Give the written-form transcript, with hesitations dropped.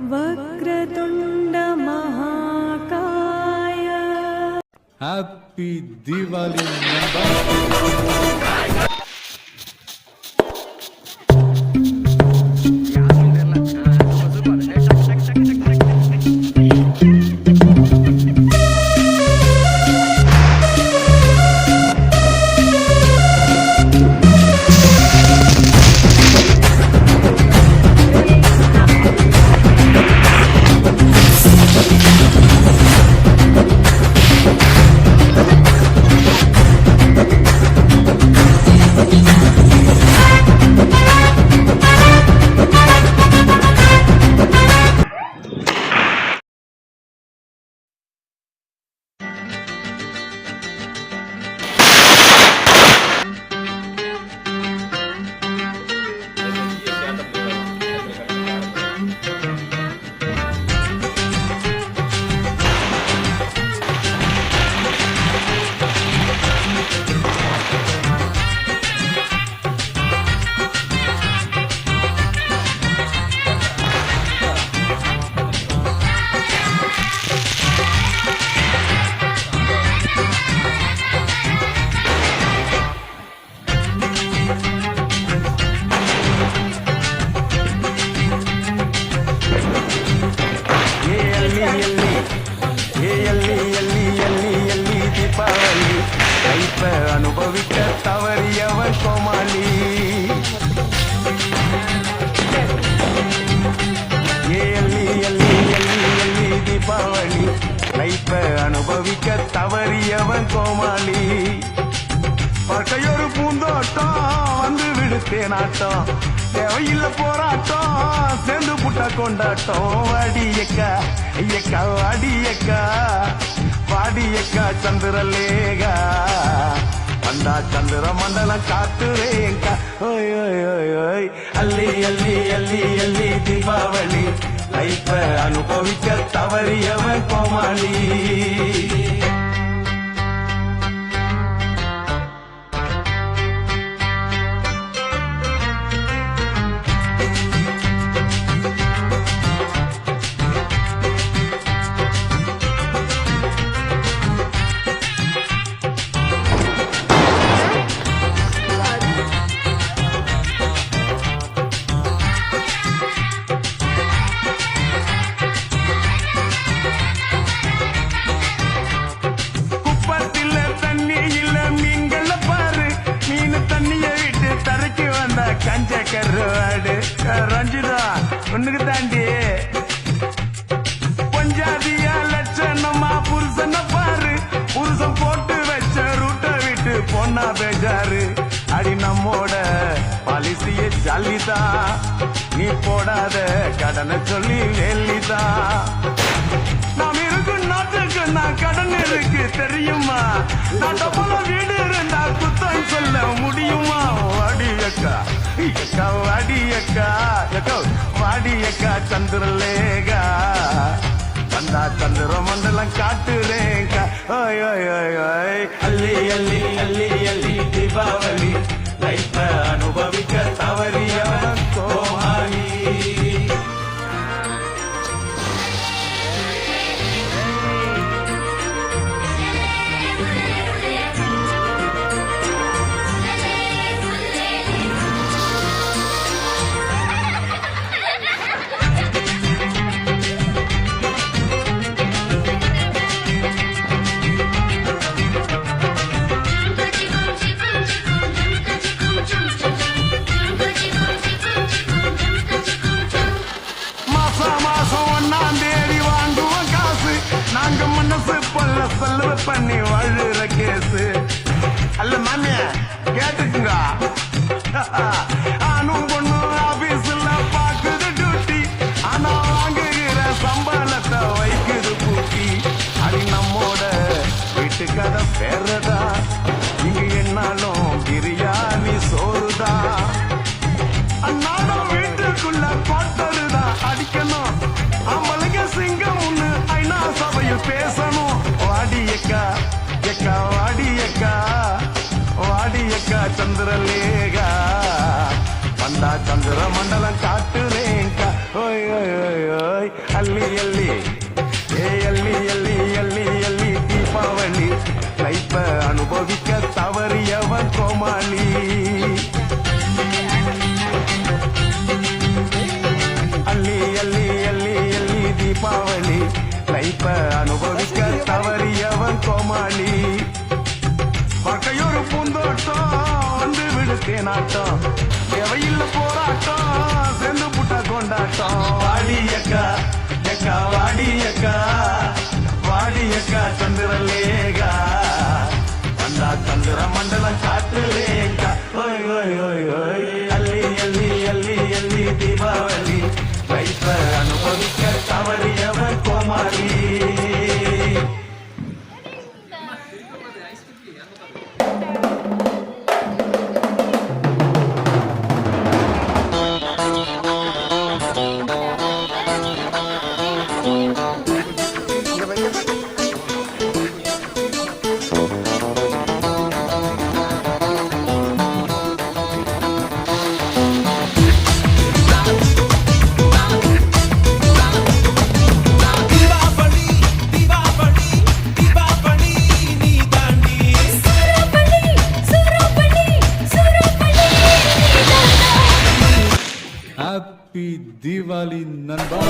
वक्रतुंड महाकाय हैप्पी दिवाली। அனுபவிக்க தவறியவன் கோமாளி. தீபாவளி லைஃப அனுபவிக்க தவறியவன் கோமாளி. பட்டையொரு பூந்தோட்டம் வந்து விடுத்தேனாட்டம், தேவையில்லை போராட்டம் சேர்ந்து புட்ட கொண்டாட்டம். வாடியக்கா ஐயக்கா வாடியக்கா வாடியக்கா சந்திரலேகா வந்தா சந்திர மண்டலம் காத்துறேங்கா. ஓய் ஓய் ஓய் ஓய் அல்லி அல்லி அல்லி அல்லி தீபாவளி லைஃப அனுபவிக்க தவறியவன் கோமாளி. கஞ்ச கருவாடு ரஞ்சிதா ஒண்ணுக்கு தாண்டி பஞ்சாதியா லட்சணமா புருஷன பாரு. புருஷன் போட்டு வச்ச ரூட்ட விட்டு பொண்ணா பேஜாரு. அடி நம்மோட பாலிசிய ஜல்லிதா, நீ போடாத கடனை சொல்லி வேலிதா. நாம் இருக்கும் நாட்டுக்கு நான் கடன் இருக்கு தெரியுமா? நாட்ட போல வீடு இருந்தா குத்தம் சொல்ல முடியுமா? வாடியக்கா ஐயக்கா வாடியக்கா எக்கோ வாடியக்கா சந்திரலேகா வந்தா சந்திர மண்டலம் காட்டுறேங்கா. ஓய் ஓய் ஓய் ஓய் அல்லி அல்லி அல்லி அல்லி தீபாவளி லைஃப அனுபவிக்க தவறியவன் கோமாளி. செலவு பண்ணி வாழுற கேசு அல்ல மாமிய கேட்டுக்குங்க. ஆனும் பொண்ணு ஆபீஸ்ல பாக்குது டியூட்டி, ஆனா வாங்குகிற சம்பளத்தை வைக்குது பூட்டி. அது நம்மோட வீட்டு கதை பேரதா, இங்க என்னாலும் பிரியாணி சோறுதா. அன்னாடம் வீட்டுக்குள்ள பாட்டருதான் அடிக்கணும், ஆம்பளைங்க சிங்கம் ஒண்ணு ஐநா சபையில் பேசணும். வாடியக்கா எக்கா வாடியக்கா வாடியக்கா சந்திரலேகா வந்தா சந்திர மண்டலம் காட்டுறேங்கா. ஓய் ஓய் ஓய் ஓய் அள்ளி அள்ளி அள்ளி தீபாவளி லைஃப அனுபவிக்க தவறியவன் கோமாளி பக்கையொரு பூந்தோட்டம் வந்து விடுத்தே நாட்டம் தேவையில்ல போராட்டம் செந்து புட்ட கொண்டாட்டம் வாடி அக்கா எக்கா வாடி அக்கா வாடி அக்கா சந்திரலேகா வந்தா சந்திர மண்டலம் காட்டுலேக்கா ஓய் ஓய் ஓய் ஓய் அள்ளி அள்ளி அள்ளி அள்ளி தீபாவளி லைஃப அனுபவிக்க தவறியவன் கோமாளி தீபாவளி தீபாவளி தீபாவளி நீ தாண்டி சூரப்பள்ளி சூரப்பள்ளி சூரப்பள்ளி ஹாப்பி தீபாவளி நண்பா